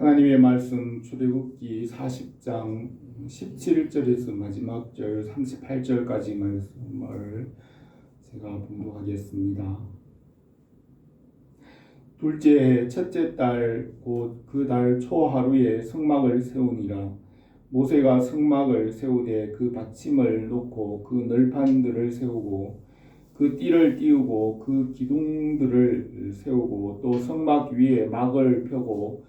하나님의 말씀 출애굽기 40장 17절에서 마지막 절 38절까지 말씀을 제가 봉독하겠습니다. 둘째 해 첫째 달 곧 그 달 초하루에 성막을 세우니라. 모세가 성막을 세우되 그 받침을 놓고 그 널판들을 세우고 그 띠를 띄우고 그 기둥들을 세우고 또 성막 위에 막을 펴고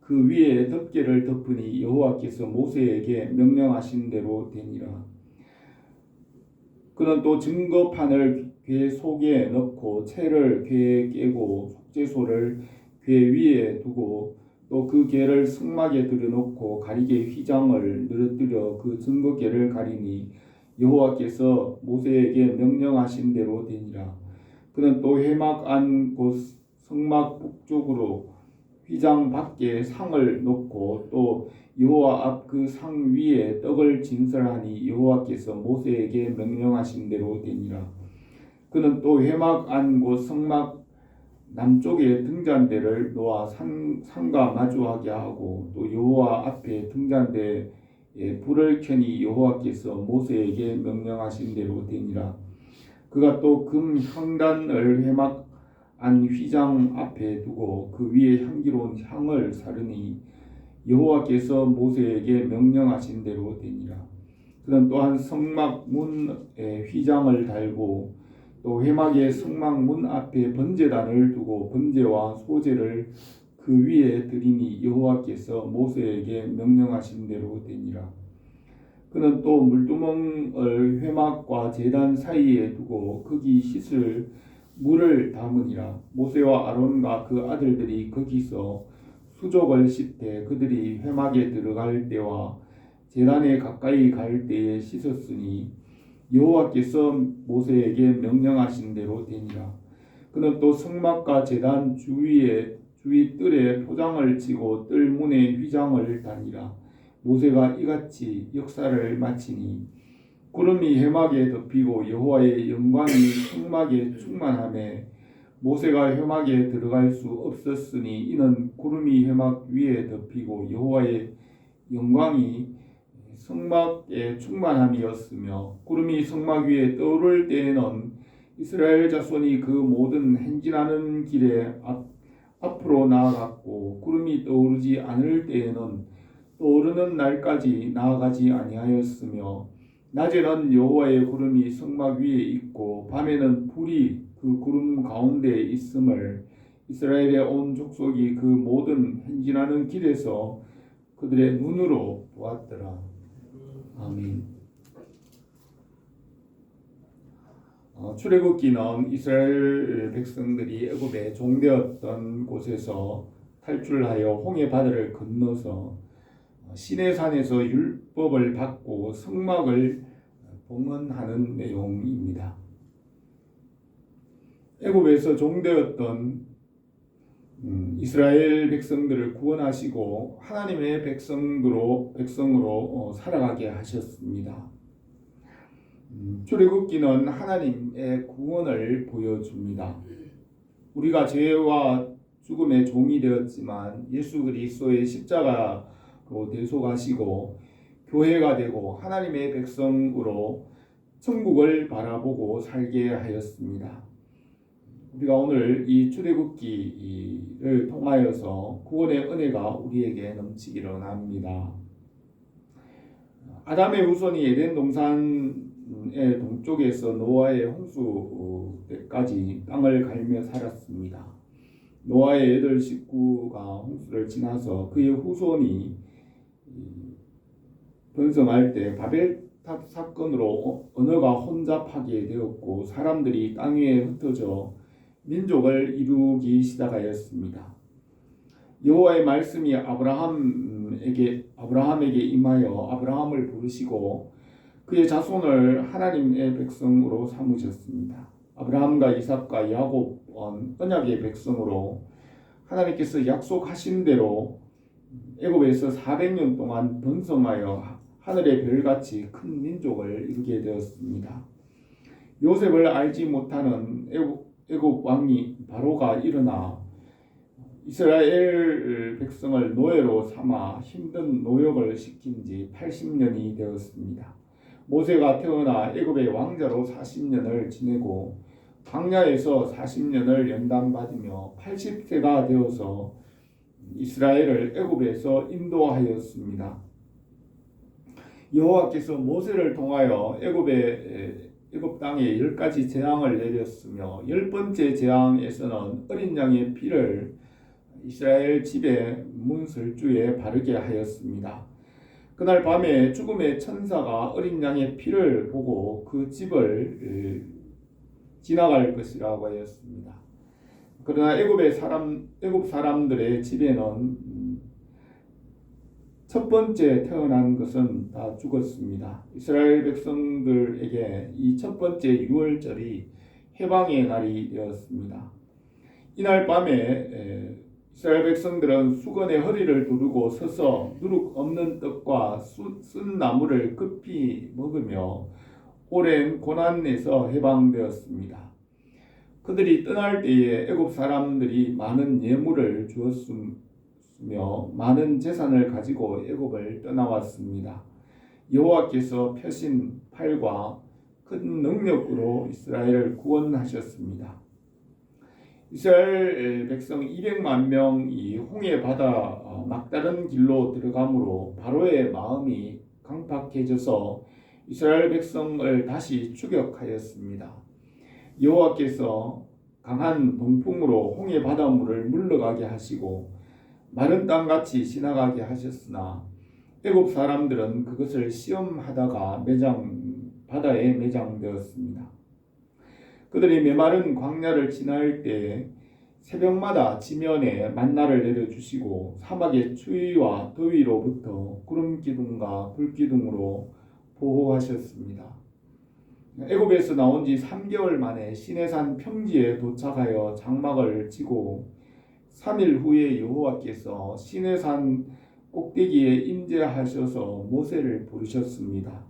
그 위에 덮개를 덮으니 여호와께서 모세에게 명령하신 대로 되니라. 그는 또 증거판을 궤 속에 넣고 채를 궤에 깨고 속죄소를 궤 위에 두고 또 그 궤를 성막에 들여놓고 가리개 휘장을 늘어뜨려 그 증거궤를 가리니 여호와께서 모세에게 명령하신 대로 되니라. 그는 또 회막 안 곧 성막 북쪽으로 휘장 밖에 상을 놓고 또 여호와 앞 그 상 위에 떡을 진설하니 여호와께서 모세에게 명령하신 대로 되니라. 그는 또 회막 안 곧 성막 남쪽에 등잔대를 놓아 상과 마주하게 하고 또 여호와 앞에 등잔대에 불을 켜니 여호와께서 모세에게 명령하신 대로 되니라. 그가 또 금 향단을 회막 안 휘장 앞에 두고 그 위에 향기로운 향을 사르니 여호와께서 모세에게 명령하신 대로 되니라. 그는 또한 성막 문에 휘장을 달고 또 회막의 성막 문 앞에 번제단을 두고 번제와 소제를 그 위에 드리니 여호와께서 모세에게 명령하신 대로 되니라. 그는 또 물두멍을 회막과 제단 사이에 두고 거기 씻을 물을 담으니라. 모세와 아론과 그 아들들이 거기서 수족을 씻되 그들이 회막에 들어갈 때와 제단에 가까이 갈 때에 씻었으니 여호와께서 모세에게 명령하신 대로 되니라. 그는 또 성막과 제단 주위 뜰에 포장을 치고 뜰 문에 휘장을 다니라. 모세가 이같이 역사를 마치니 구름이 회막에 덮이고 여호와의 영광이 성막에 충만하매 모세가 회막에 들어갈 수 없었으니 이는 구름이 회막 위에 덮이고 여호와의 영광이 성막에 충만함이었으며 구름이 성막 위에 떠오를 때에는 이스라엘 자손이 그 모든 행진하는 길에 앞으로 나아갔고 구름이 떠오르지 않을 때에는 떠오르는 날까지 나아가지 아니하였으며 낮에는 여호와의 구름이 성막 위에 있고 밤에는 불이 그 구름 가운데에 있음을 이스라엘의 온 족속이 그 모든 행진하는 길에서 그들의 눈으로 보았더라. 아멘. 출애굽기는 이스라엘 백성들이 애굽에 종되었던 곳에서 탈출하여 홍해 바다를 건너서 시내산에서 율법을 받고 성막을 봉헌하는 내용입니다. 애굽에서 종되었던 이스라엘 백성들을 구원하시고 하나님의 백성으로 살아가게 하셨습니다. 출애굽기는 하나님의 구원을 보여줍니다. 우리가 죄와 죽음의 종이 되었지만 예수 그리스도의 십자가로 대속하시고 교회가 되고 하나님의 백성으로 천국을 바라보고 살게 하였습니다. 우리가 오늘 이 출애굽기를 통하여서 구원의 은혜가 우리에게 넘치기를 원합니다. 아담의 후손이 에덴 동산의 동쪽에서 노아의 홍수 때까지 땅을 갈며 살았습니다. 노아의 8 식구가 홍수를 지나서 그의 후손이 번성할 때 바벨탑 사건으로 언어가 혼잡하게 되었고 사람들이 땅 위에 흩어져 민족을 이루기 시작하였습니다. 여호와의 말씀이 아브라함에게 임하여 아브라함을 부르시고 그의 자손을 하나님의 백성으로 삼으셨습니다. 아브라함과 이삭과 야곱은 언약의 백성으로 하나님께서 약속하신 대로 애굽에서 400년 동안 번성하여 하늘의 별같이 큰 민족을 이루게 되었습니다. 요셉을 알지 못하는 애굽 왕이 바로가 일어나 이스라엘 백성을 노예로 삼아 힘든 노역을 시킨 지 80년이 되었습니다. 모세가 태어나 애굽의 왕자로 40년을 지내고 광야에서 40년을 연단받으며 80세가 되어서 이스라엘을 애굽에서 인도하였습니다. 여호와께서 모세를 통하여 애굽 땅에 10가지 재앙을 내렸으며 10번째 재앙에서는 어린 양의 피를 이스라엘 집의 문설주에 바르게 하였습니다. 그날 밤에 죽음의 천사가 어린 양의 피를 보고 그 집을 지나갈 것이라고 하였습니다. 그러나 애굽 사람들의 집에는 첫 번째 태어난 것은 다 죽었습니다. 이스라엘 백성들에게 이 첫 번째 유월절이 해방의 날이 되었습니다. 이날 밤에 이스라엘 백성들은 수건에 허리를 두르고 서서 누룩 없는 떡과 쓴 나물을 급히 먹으며 오랜 고난에서 해방되었습니다. 그들이 떠날 때에 애굽 사람들이 많은 예물을 주었으며 많은 재산을 가지고 애굽을 떠나왔습니다. 여호와께서 펴신 팔과 큰 능력으로 이스라엘을 구원하셨습니다. 이스라엘 백성 200만 명이 홍해 바다 막다른 길로 들어가므로 바로의 마음이 강팍해져서 이스라엘 백성을 다시 추격하였습니다. 여호와께서 강한 동풍으로 홍해 바닷물을 물러가게 하시고 마른 땅같이 지나가게 하셨으나 애굽 사람들은 그것을 시험하다가 바다에 매장되었습니다. 그들이 메마른 광야를 지날 때 새벽마다 지면에 만나를 내려주시고 사막의 추위와 더위로부터 구름 기둥과 불 기둥으로 보호하셨습니다. 애굽에서 나온 지 3개월 만에 시내산 평지에 도착하여 장막을 치고 3일 후에 여호와께서 시내산 꼭대기에 임재하셔서 모세를 부르셨습니다.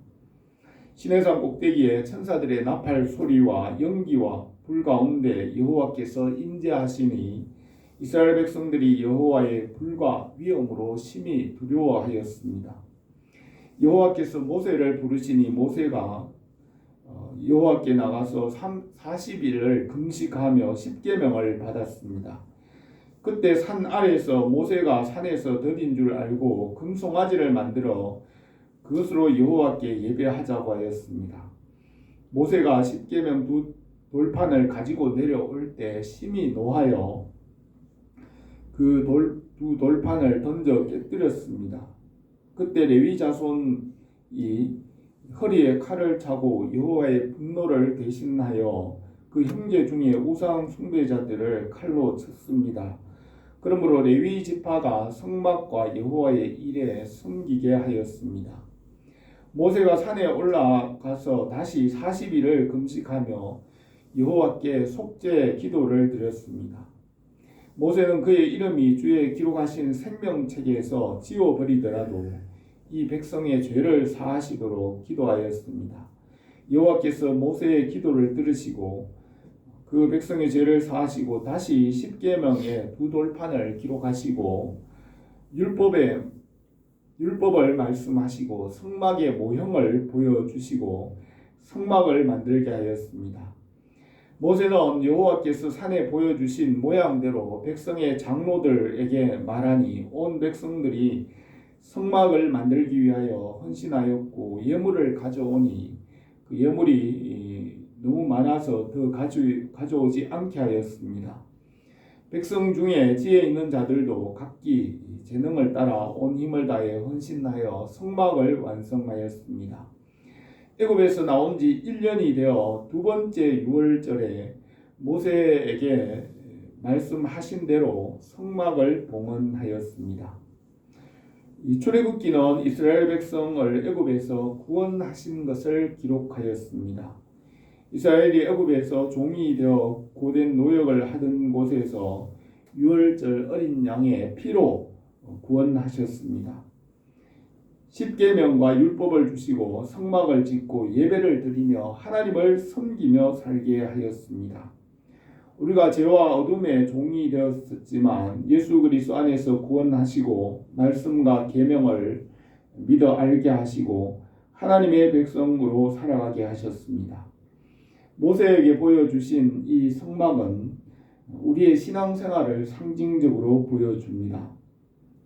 시내산 꼭대기에 천사들의 나팔 소리와 연기와 불 가운데 여호와께서 임재하시니 이스라엘 백성들이 여호와의 불과 위엄으로 심히 두려워하였습니다. 여호와께서 모세를 부르시니 모세가 여호와께 나가서 40일을 금식하며 십계명을 받았습니다. 그때 산 아래에서 모세가 산에서 더딘 줄 알고 금송아지를 만들어 그것으로 여호와께 예배하자고 하였습니다. 모세가 십계명 두 돌판을 가지고 내려올 때 심히 노하여 그 두 돌판을 던져 깨뜨렸습니다. 그때 레위 자손이 허리에 칼을 차고 여호와의 분노를 대신하여 그 형제 중에 우상 숭배자들을 칼로 쳤습니다. 그러므로 레위 지파가 성막과 여호와의 일에 섬기게 하였습니다. 모세가 산에 올라가서 다시 40일을 금식하며 여호와께 속죄 기도를 드렸습니다. 모세는 그의 이름이 주의 기록하신 생명책에서 지워버리더라도 이 백성의 죄를 사하시도록 기도하였습니다. 여호와께서 모세의 기도를 들으시고 그 백성의 죄를 사하시고 다시 십계명의 두 돌판을 기록하시고 율법을 말씀하시고 성막의 모형을 보여주시고 성막을 만들게 하였습니다. 모세는 여호와께서 산에 보여주신 모양대로 백성의 장로들에게 말하니 온 백성들이 성막을 만들기 위하여 헌신하였고 예물을 가져오니 그 예물이 너무 많아서 더 가져오지 않게 하였습니다. 백성 중에 지혜 있는 자들도 각기 재능을 따라 온 힘을 다해 헌신하여 성막을 완성하였습니다. 애굽에서 나온 지 1년이 되어 두 번째 유월절에 모세에게 말씀하신 대로 성막을 봉헌하였습니다. 이 출애굽기는 이스라엘 백성을 애굽에서 구원하신 것을 기록하였습니다. 이스라엘이 애굽에서 종이 되어 고된 노역을 하던 곳에서 유월절 어린 양의 피로 구원하셨습니다. 십계명과 율법을 주시고 성막을 짓고 예배를 드리며 하나님을 섬기며 살게 하였습니다. 우리가 죄와 어둠의 종이 되었었지만 예수 그리스도 안에서 구원하시고 말씀과 계명을 믿어 알게 하시고 하나님의 백성으로 살아가게 하셨습니다. 모세에게 보여주신 이 성막은 우리의 신앙생활을 상징적으로 보여줍니다.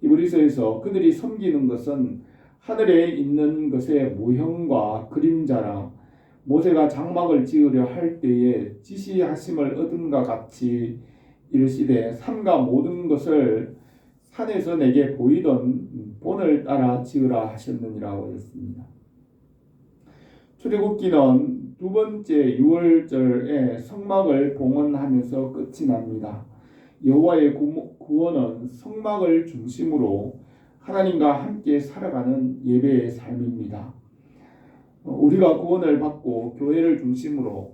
히브리서에서 그들이 섬기는 것은 하늘에 있는 것의 모형과 그림자라 모세가 장막을 지으려 할 때에 지시하심을 얻은과 같이 이르시되 삼가 모든 것을 산에서 내게 보이던 본을 따라 지으라 하셨느니라고 했습니다. 출애굽기는 두 번째 유월절에 성막을 봉헌하면서 끝이 납니다. 여호와의 구원은 성막을 중심으로 하나님과 함께 살아가는 예배의 삶입니다. 우리가 구원을 받고 교회를 중심으로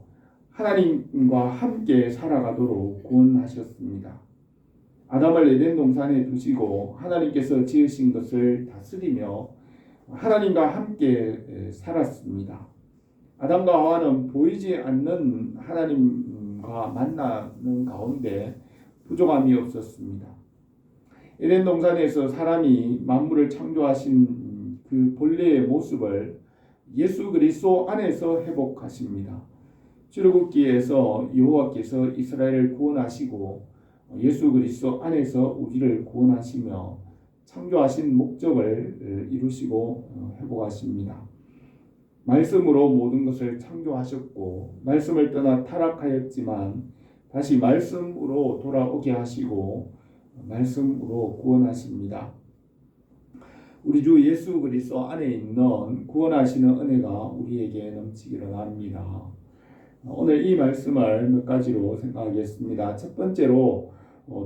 하나님과 함께 살아가도록 구원하셨습니다. 아담을 에덴 동산에 두시고 하나님께서 지으신 것을 다스리며 하나님과 함께 살았습니다. 아담과 하와는 보이지 않는 하나님과 만나는 가운데 부족함이 없었습니다. 에덴 동산에서 사람이 만물을 창조하신 그 본래의 모습을 예수 그리스도 안에서 회복하십니다. 출애굽기에서 여호와께서 이스라엘을 구원하시고 예수 그리스도 안에서 우리를 구원하시며 창조하신 목적을 이루시고 회복하십니다. 말씀으로 모든 것을 창조하셨고 말씀을 떠나 타락하였지만 다시 말씀으로 돌아오게 하시고 말씀으로 구원하십니다. 우리 주 예수 그리스도 안에 있는 구원하시는 은혜가 우리에게 넘치기를 합니다. 오늘 이 말씀을 몇 가지로 생각하겠습니다. 첫 번째로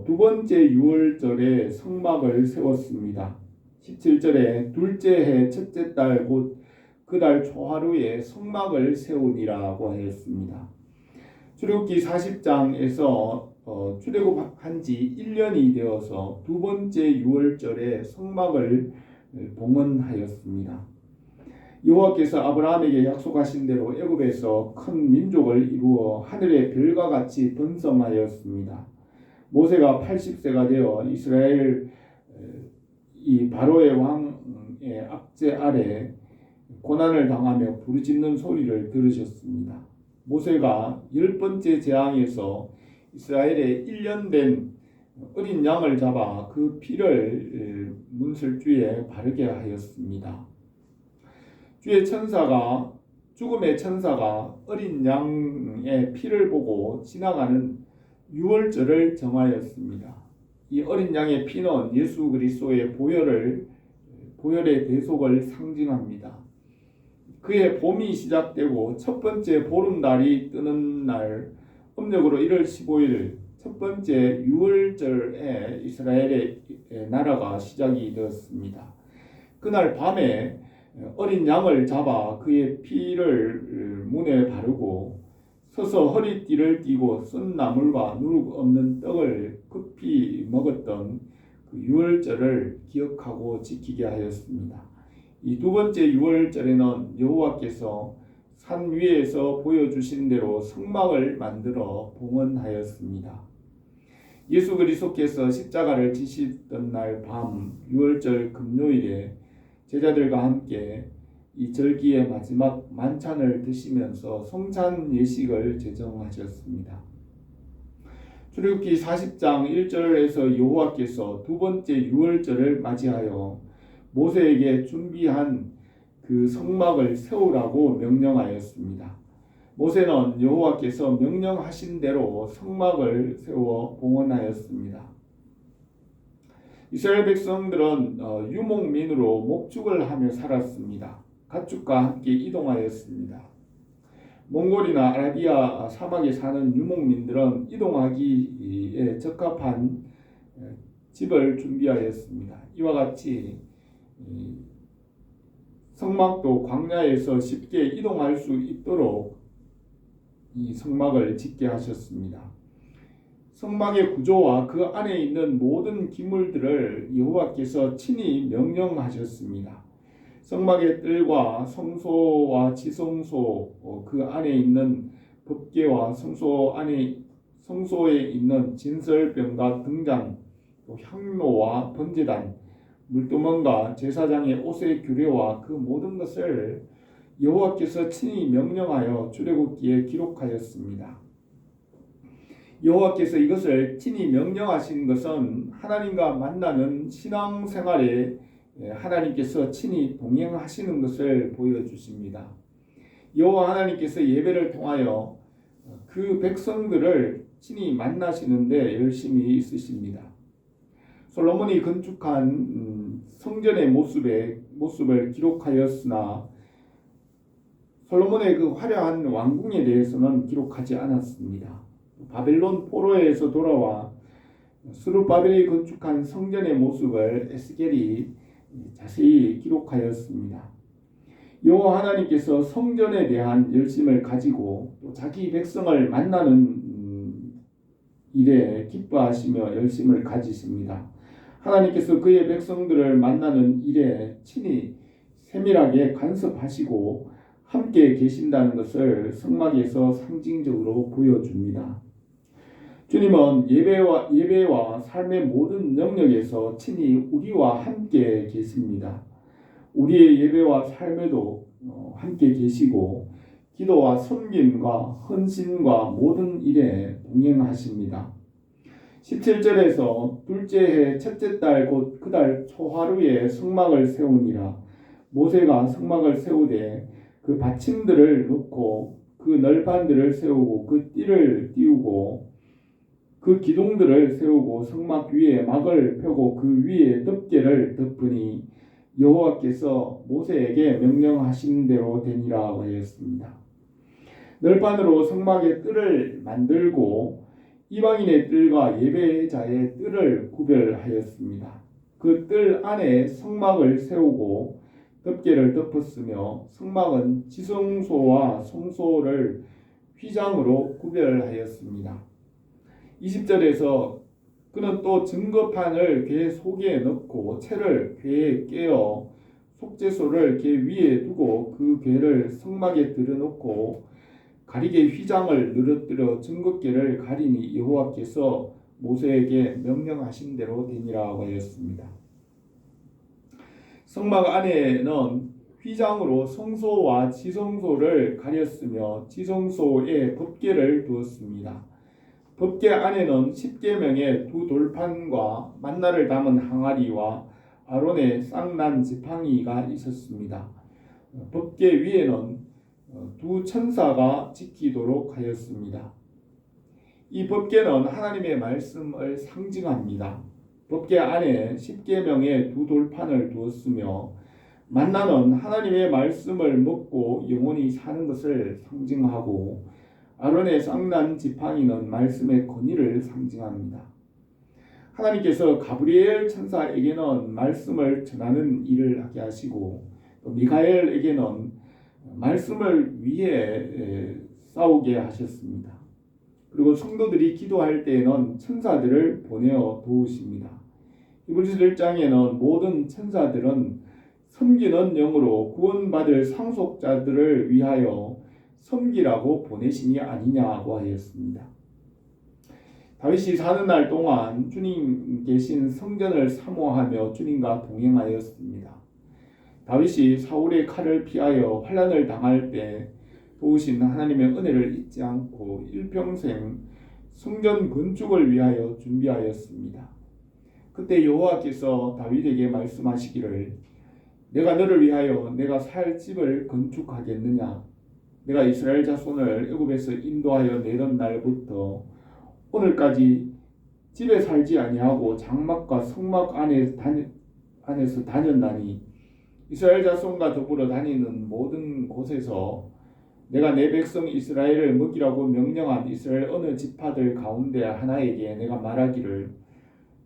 두 번째 유월절에 성막을 세웠습니다. 17절에 둘째 해 첫째 달 곧 그 달 초하루에 성막을 세우니라고 하였습니다. 출애굽기 40장에서 출애굽한 지 1년이 되어서 두 번째 유월절에 성막을 봉헌하였습니다. 여호와께서 아브라함에게 약속하신 대로 애굽에서 큰 민족을 이루어 하늘의 별과 같이 번성하였습니다. 모세가 80세가 되어 이스라엘 이 바로의 왕의 압제 아래 고난을 당하며 부르짖는 소리를 들으셨습니다. 모세가 10번째 재앙에서 이스라엘의 1년 된 어린 양을 잡아 그 피를 문설주에 바르게 하였습니다. 죽음의 천사가 어린 양의 피를 보고 지나가는 유월절을 정하였습니다. 이 어린 양의 피는 예수 그리스도의 보혈의 대속을 상징합니다. 그의 봄이 시작되고 첫 번째 보름달이 뜨는 날 음력으로 1월 15일 첫 번째 유월절에 이스라엘의 나라가 시작이 되었습니다. 그날 밤에 어린 양을 잡아 그의 피를 문에 바르고 서서 허리띠를 띠고 쓴 나물과 누룩 없는 떡을 급히 먹었던 그 유월절을 기억하고 지키게 하였습니다. 이 두 번째 유월절에는 여호와께서 산 위에서 보여주신 대로 성막을 만들어 봉헌하였습니다. 예수 그리스도께서 십자가를 지시던 날 밤 유월절 금요일에 제자들과 함께 이 절기의 마지막 만찬을 드시면서 성찬 예식을 제정하셨습니다. 출애굽기 40장 1절에서 여호와께서 두 번째 유월절을 맞이하여 모세에게 준비한 그 성막을 세우라고 명령하였습니다. 모세는 여호와께서 명령하신 대로 성막을 세워 봉헌하였습니다. 이스라엘 백성들은 유목민으로 목축을 하며 살았습니다. 가축과 함께 이동하였습니다. 몽골이나 아라비아 사막에 사는 유목민들은 이동하기에 적합한 집을 준비하였습니다. 이와 같이 성막도 광야에서 쉽게 이동할 수 있도록 이 성막을 짓게 하셨습니다. 성막의 구조와 그 안에 있는 모든 기물들을 여호와께서 친히 명령하셨습니다. 성막의 뜰과 성소와 지성소 그 안에 있는 법궤와 성소 성소에 있는 진설병과 등잔, 또 향로와 번제단, 물두멍과 제사장의 옷의 규례와 그 모든 것을 여호와께서 친히 명령하여 출애굽기에 기록하였습니다. 여호와께서 이것을 친히 명령하신 것은 하나님과 만나는 신앙생활에 하나님께서 친히 동행하시는 것을 보여주십니다. 여호와 하나님께서 예배를 통하여 그 백성들을 친히 만나시는데 열심히 있으십니다. 솔로몬이 건축한 성전의 모습을 기록하였으나 솔로몬의 그 화려한 왕궁에 대해서는 기록하지 않았습니다. 바벨론 포로에서 돌아와 스룹바벨이 건축한 성전의 모습을 에스겔이 자세히 기록하였습니다. 여호와 하나님께서 성전에 대한 열심을 가지고 또 자기 백성을 만나는 일에 기뻐하시며 열심을 가지십니다. 하나님께서 그의 백성들을 만나는 일에 친히 세밀하게 간섭하시고 함께 계신다는 것을 성막에서 상징적으로 보여줍니다. 주님은 예배와 삶의 모든 영역에서 친히 우리와 함께 계십니다. 우리의 예배와 삶에도 함께 계시고 기도와 섬김과 헌신과 모든 일에 동행하십니다. 17절에서 둘째 해 첫째 달 곧 그 달 초하루에 성막을 세우니라. 모세가 성막을 세우되 그 받침들을 놓고 그 널판들을 세우고 그 띠를 띄우고 그 기둥들을 세우고 성막 위에 막을 펴고 그 위에 덮개를 덮으니 여호와께서 모세에게 명령하신 대로 되니라 하였습니다. 널판으로 성막의 뜰을 만들고 이방인의 뜰과 예배자의 뜰을 구별하였습니다. 그 뜰 안에 성막을 세우고 덮개를 덮었으며 성막은 지성소와 성소를 휘장으로 구별하였습니다. 20절에서 그는 또 증거판을 궤 속에 넣고 채를 궤에 깨어 속죄소를 궤 위에 두고 그 궤를 성막에 들여놓고 가리개 휘장을 늘어뜨려 증거궤를 가리니 여호와께서 모세에게 명령하신 대로 되니라 하였습니다. 성막 안에는 휘장으로 성소와 지성소를 가렸으며 지성소에 법궤를 두었습니다. 법궤 안에는 십계명의 두 돌판과 만나를 담은 항아리와 아론의 쌍난 지팡이가 있었습니다. 법궤 위에는 두 천사가 지키도록 하였습니다. 이 법궤는 하나님의 말씀을 상징합니다. 법궤 안에 십계명의 두 돌판을 두었으며 만나는 하나님의 말씀을 먹고 영원히 사는 것을 상징하고 아론의 쌍난 지팡이는 말씀의 권위를 상징합니다. 하나님께서 가브리엘 천사에게는 말씀을 전하는 일을 하게 하시고 또 미가엘에게는 말씀을 위해 싸우게 하셨습니다. 그리고 성도들이 기도할 때에는 천사들을 보내어 도우십니다. 히브리서 1장에는 모든 천사들은 섬기는 영으로 구원받을 상속자들을 위하여 섬기라고 보내심이 아니냐고 하였습니다. 다윗이 사는 날 동안 주님 계신 성전을 사모하며 주님과 동행하였습니다. 다윗이 사울의 칼을 피하여 환난을 당할 때 도우신 하나님의 은혜를 잊지 않고 일평생 성전 건축을 위하여 준비하였습니다. 그때 여호와께서 다윗에게 말씀하시기를 내가 너를 위하여 내가 살 집을 건축하겠느냐. 내가 이스라엘 자손을 애굽에서 인도하여 내던 날부터 오늘까지 집에 살지 아니하고 장막과 성막 안에서 다녔나니 이스라엘 자손과 더불어 다니는 모든 곳에서 내가 내 백성 이스라엘을 먹이라고 명령한 이스라엘 어느 지파들 가운데 하나에게 내가 말하기를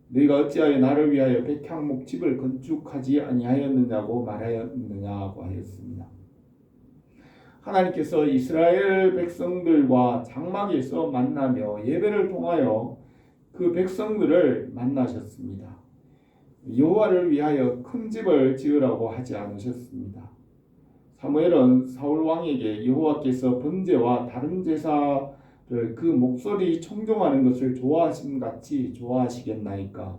너희가 어찌하여 나를 위하여 백향목 집을 건축하지 아니하였느냐고 말하였느냐고 하였습니다. 하나님께서 이스라엘 백성들과 장막에서 만나며 예배를 통하여 그 백성들을 만나셨습니다. 여호와를 위하여 큰 집을 지으라고 하지 않으셨습니다. 사무엘은 사울 왕에게 여호와께서 번제와 다른 제사 그 목소리 청종하는 것을 좋아하심 같이 좋아하시겠나이까.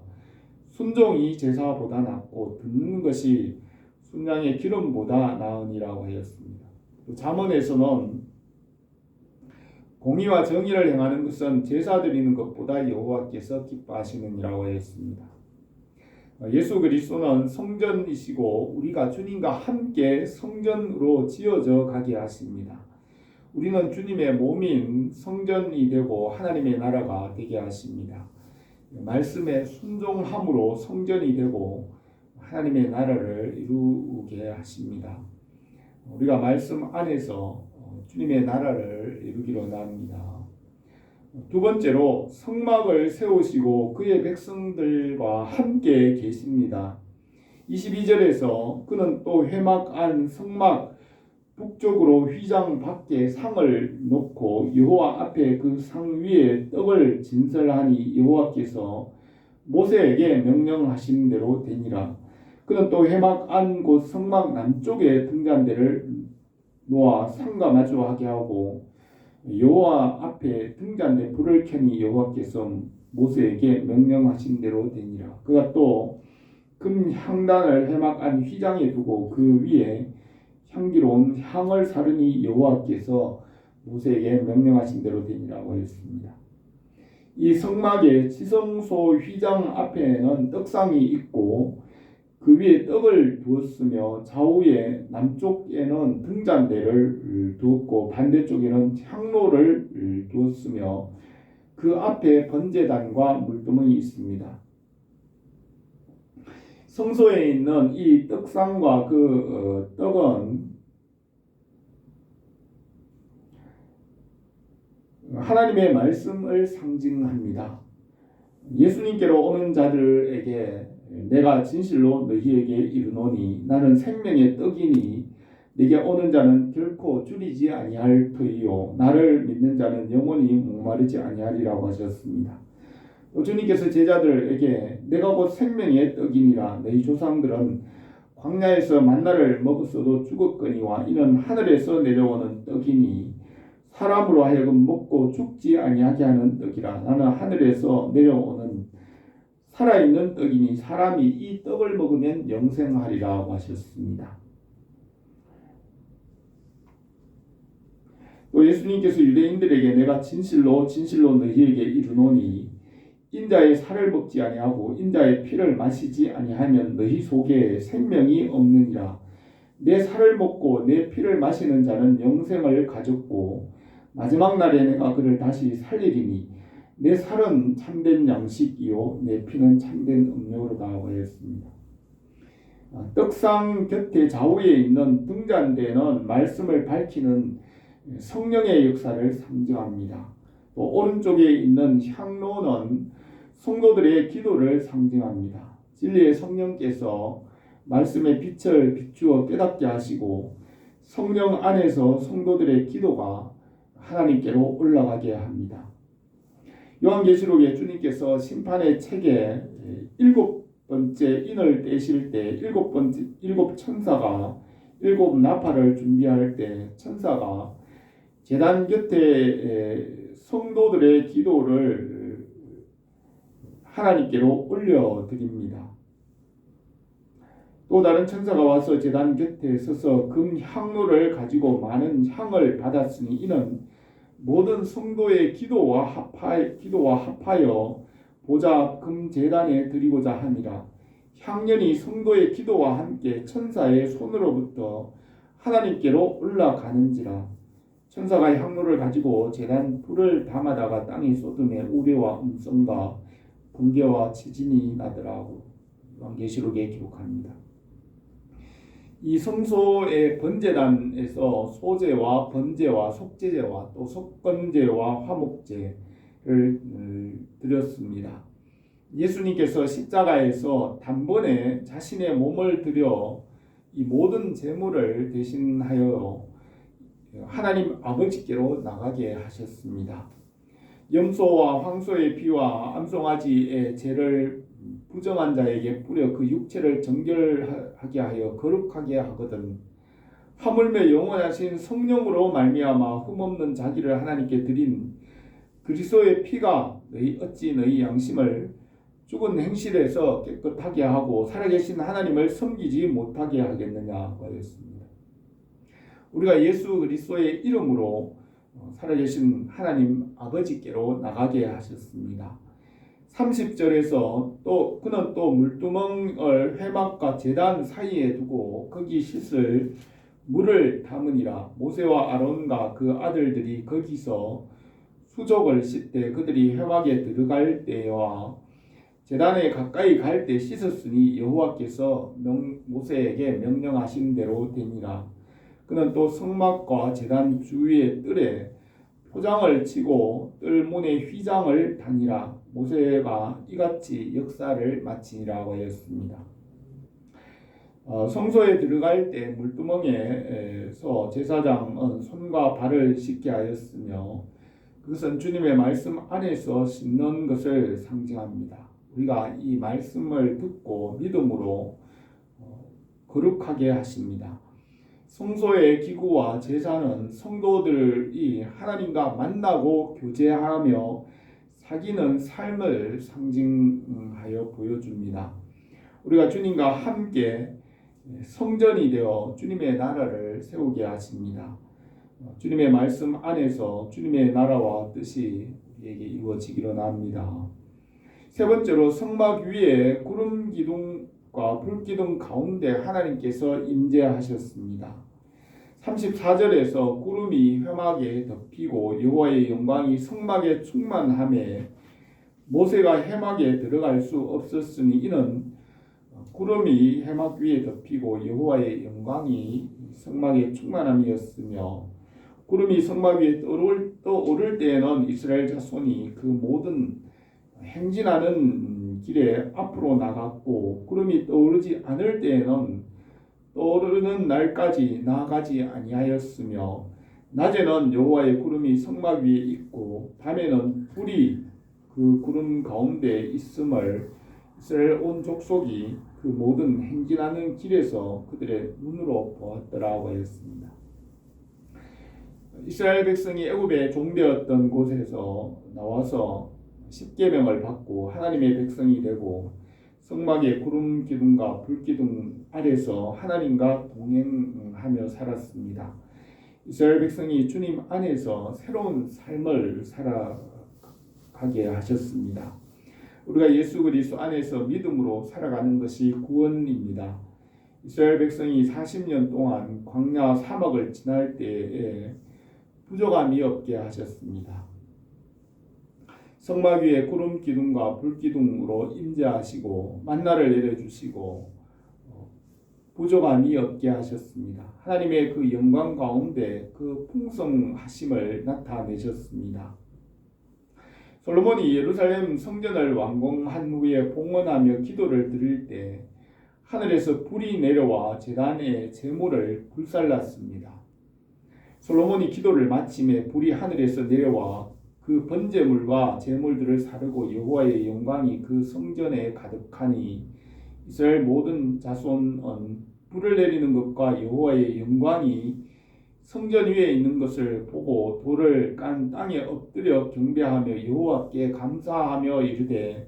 순종이 제사보다 낫고 듣는 것이 순양의 기름보다 나으니라고 하였습니다. 잠언에서는 공의와 정의를 행하는 것은 제사 드리는 것보다 여호와께서 기뻐하시느니라고 하였습니다. 예수 그리스도는 성전이시고 우리가 주님과 함께 성전으로 지어져 가게 하십니다. 우리는 주님의 몸인 성전이 되고 하나님의 나라가 되게 하십니다. 말씀에 순종함으로 성전이 되고 하나님의 나라를 이루게 하십니다. 우리가 말씀 안에서 주님의 나라를 이루기로 합니다. 두 번째로 성막을 세우시고 그의 백성들과 함께 계십니다. 22절에서 그는 또 회막 안 성막 북쪽으로 휘장 밖에 상을 놓고 여호와 앞에 그 상 위에 떡을 진설하니 여호와께서 모세에게 명령하신 대로 되니라. 그는 또 회막 안 곧 성막 남쪽에 등잔대를 놓아 상과 마주하게 하고 여호와 앞에 등잔대 불을 켜니 여호와께서 모세에게 명령하신 대로 되니라. 그가 또 금 향단을 회막 안 휘장에 두고 그 위에 향기로운 향을 사르니 여호와께서 모세에게 명령하신 대로 되니라고 했습니다. 이 성막의 지성소 휘장 앞에는 떡상이 있고 그 위에 떡을 두었으며 좌우에 남쪽에는 등잔대를 두었고 반대쪽에는 향로를 두었으며 그 앞에 번제단과 물두멍이 있습니다. 성소에 있는 이 떡상과 그 떡은 하나님의 말씀을 상징합니다. 예수님께로 오는 자들에게 내가 진실로 너희에게 이르노니 나는 생명의 떡이니 내게 오는 자는 결코 줄이지 아니할 터이요 나를 믿는 자는 영원히 목마르지 아니하리라고 하셨습니다. 주님께서 제자들에게 내가 곧 생명의 떡이니라. 너희 조상들은 광야에서 만나를 먹었어도 죽었거니와 이는 하늘에서 내려오는 떡이니 사람으로 하여금 먹고 죽지 아니하게 하는 떡이라. 나는 하늘에서 내려오는 살아있는 떡이니 사람이 이 떡을 먹으면 영생하리라고 하셨습니다. 또 예수님께서 유대인들에게 내가 진실로 너희에게 이르노니 인자의 살을 먹지 아니하고 인자의 피를 마시지 아니하면 너희 속에 생명이 없느니라. 내 살을 먹고 내 피를 마시는 자는 영생을 가졌고 마지막 날에 내가 그를 다시 살리리니 내 살은 참된 양식이요 내 피는 참된 음료로다 하고 했습니다. 떡상 곁에 좌우에 있는 등잔대는 말씀을 밝히는 성령의 역사를 상징합니다. 또 오른쪽에 있는 향로는 성도들의 기도를 상징합니다. 진리의 성령께서 말씀의 빛을 비추어 깨닫게 하시고 성령 안에서 성도들의 기도가 하나님께로 올라가게 합니다. 요한계시록에 주님께서 심판의 책에 7번째 인을 떼실 때 7 천사가 7 나팔을 준비할 때 천사가 제단 곁에 성도들의 기도를 하나님께로 올려드립니다. 또 다른 천사가 와서 제단 곁에 서서 금 향로를 가지고 많은 향을 받았으니 이는 모든 성도의 기도와 합하여 보좌 앞 금 제단에 드리고자 함이라. 향연이 성도의 기도와 함께 천사의 손으로부터 하나님께로 올라가는지라. 천사가 향로를 가지고 제단 불을 담아다가 땅에 쏟음에 우레와 음성과 번개와 지진이 나더라고 요한계시록에 기록합니다. 이 성소의 번제단에서 소제와 번제와 속제제와 또 속건제와 화목제를 드렸습니다. 예수님께서 십자가에서 단번에 자신의 몸을 드려 이 모든 제물을 대신하여 하나님 아버지께로 나가게 하셨습니다. 염소와 황소의 피와 암송아지의 죄를 부정한 자에게 뿌려 그 육체를 정결하게 하여 거룩하게 하거든 하물며 영원하신 성령으로 말미암아 흠없는 자기를 하나님께 드린 그리스도의 피가 어찌 너희 양심을 죽은 행실에서 깨끗하게 하고 살아계신 하나님을 섬기지 못하게 하겠느냐고 하였습니다. 우리가 예수 그리스도의 이름으로 살아계신 하나님 아버지께로 나가게 하셨습니다. 30절에서 또 그는 또 물두멍을 회막과 제단 사이에 두고 거기 씻을 물을 담으니라. 모세와 아론과 그 아들들이 거기서 수족을 씻되 그들이 회막에 들어갈 때와 제단에 가까이 갈 때 씻었으니 여호와께서 모세에게 명령하신 대로 되니라. 그는 또 성막과 제단 주위의 뜰에 포장을 치고 뜰문에 휘장을 다니라. 모세가 이같이 역사를 마치니라고 하였습니다. 성소에 들어갈 때 물두멍에서 제사장은 손과 발을 씻게 하였으며 그것은 주님의 말씀 안에서 씻는 것을 상징합니다. 우리가 이 말씀을 듣고 믿음으로 거룩하게 하십니다. 성소의 기구와 제사는 성도들이 하나님과 만나고 교제하며 사귀는 삶을 상징하여 보여줍니다. 우리가 주님과 함께 성전이 되어 주님의 나라를 세우게 하십니다. 주님의 말씀 안에서 주님의 나라와 뜻이 우리에게 이루어지기를 합니다. 세 번째로 성막 위에 구름 기둥과 불 기둥 가운데 하나님께서 임재하셨습니다. 34절에서 구름이 회막에 덮이고 여호와의 영광이 성막에 충만하매 모세가 회막에 들어갈 수 없었으니 이는 구름이 회막 위에 덮이고 여호와의 영광이 성막에 충만함이었으며 구름이 성막 위에 떠오를 때에는 이스라엘 자손이 그 모든 행진하는 길에 앞으로 나갔고 구름이 떠오르지 않을 때에는 떠오르는 날까지 나아가지 아니하였으며 낮에는 여호와의 구름이 성막 위에 있고 밤에는 불이 그 구름 가운데 있음을 이스라엘 온 족속이 그 모든 행진하는 길에서 그들의 눈으로 보았더라고 하였습니다. 이스라엘 백성이 애굽에 종되었던 곳에서 나와서 십계명을 받고 하나님의 백성이 되고 성막의 구름 기둥과 불 기둥 아래서 하나님과 동행하며 살았습니다. 이스라엘 백성이 주님 안에서 새로운 삶을 살아가게 하셨습니다. 우리가 예수 그리스도 안에서 믿음으로 살아가는 것이 구원입니다. 이스라엘 백성이 40년 동안 광야 사막을 지날 때에 부족함이 없게 하셨습니다. 성막 위에 구름 기둥과 불 기둥으로 임재하시고 만나를 내려주시고 부족함이 없게 하셨습니다. 하나님의 그 영광 가운데 그 풍성하심을 나타내셨습니다. 솔로몬이 예루살렘 성전을 완공한 후에 봉헌하며 기도를 드릴 때 하늘에서 불이 내려와 제단의 제물을 불살랐습니다. 솔로몬이 기도를 마침에 불이 하늘에서 내려와 그 번제물과 제물들을 사르고 여호와의 영광이 그 성전에 가득하니 이스라엘 모든 자손은 불을 내리는 것과 여호와의 영광이 성전 위에 있는 것을 보고 돌을 깐 땅에 엎드려 경배하며 여호와께 감사하며 이르되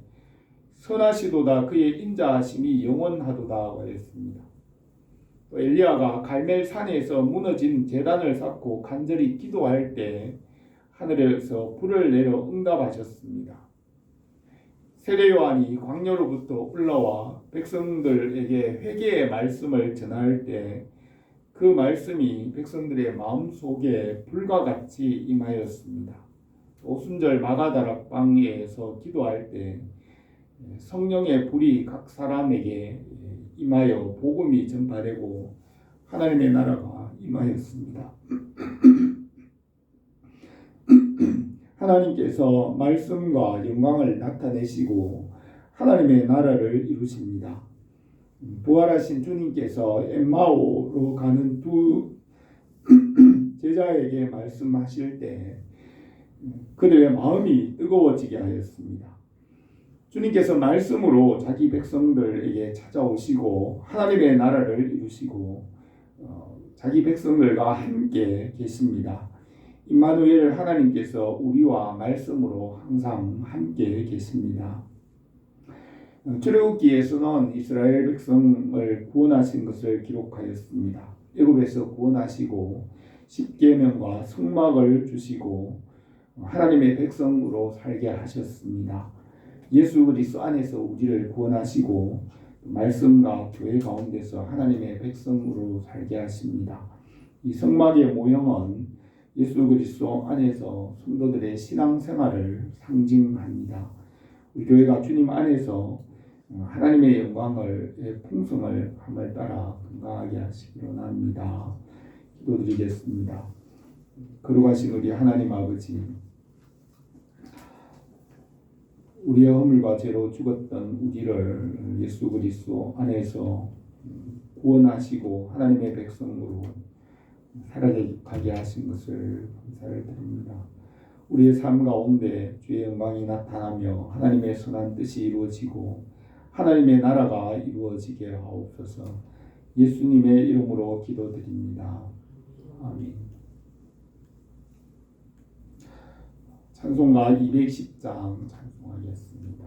선하시도다 그의 인자하심이 영원하도다 하였습니다. 또 엘리야가 갈멜산에서 무너진 제단을 쌓고 간절히 기도할 때 하늘에서 불을 내려 응답하셨습니다. 세례 요한이 광야로부터 올라와 백성들에게 회개의 말씀을 전할 때 그 말씀이 백성들의 마음속에 불과 같이 임하였습니다. 오순절 마가다락방에서 기도할 때 성령의 불이 각 사람에게 임하여 복음이 전파되고 하나님의 나라가 임하였습니다. 하나님께서 말씀과 영광을 나타내시고 하나님의 나라를 이루십니다. 부활하신 주님께서 엠마오로 가는 두 제자에게 말씀하실 때 그들의 마음이 뜨거워지게 하였습니다. 주님께서 말씀으로 자기 백성들에게 찾아오시고 하나님의 나라를 이루시고 자기 백성들과 함께 계십니다. 임마누엘 하나님께서 우리와 말씀으로 항상 함께 계십니다. 출애굽기에서는 이스라엘 백성을 구원하신 것을 기록하였습니다. 애굽에서 구원하시고 십계명과 성막을 주시고 하나님의 백성으로 살게 하셨습니다. 예수 그리스도 안에서 우리를 구원하시고 말씀과 교회 가운데서 하나님의 백성으로 살게 하십니다. 이 성막의 모형은 예수 그리스도 안에서 성도들의 신앙생활을 상징합니다. 우리 교회가 주님 안에서 하나님의 영광을 풍성을 함을 따라 건강하게 하시기 원합니다. 기도드리겠습니다. 거룩하신 우리 하나님 아버지, 우리의 허물과 죄로 죽었던 우리를 예수 그리스도 안에서 구원하시고 하나님의 백성으로 살아가게 하신 것을 감사를 드립니다. 우리의 삶 가운데 주의 영광이 나타나며 하나님의 선한 뜻이 이루어지고 하나님의 나라가 이루어지게 하옵소서. 예수님의 이름으로 기도드립니다. 아멘. 찬송가 210장 찬송하겠습니다.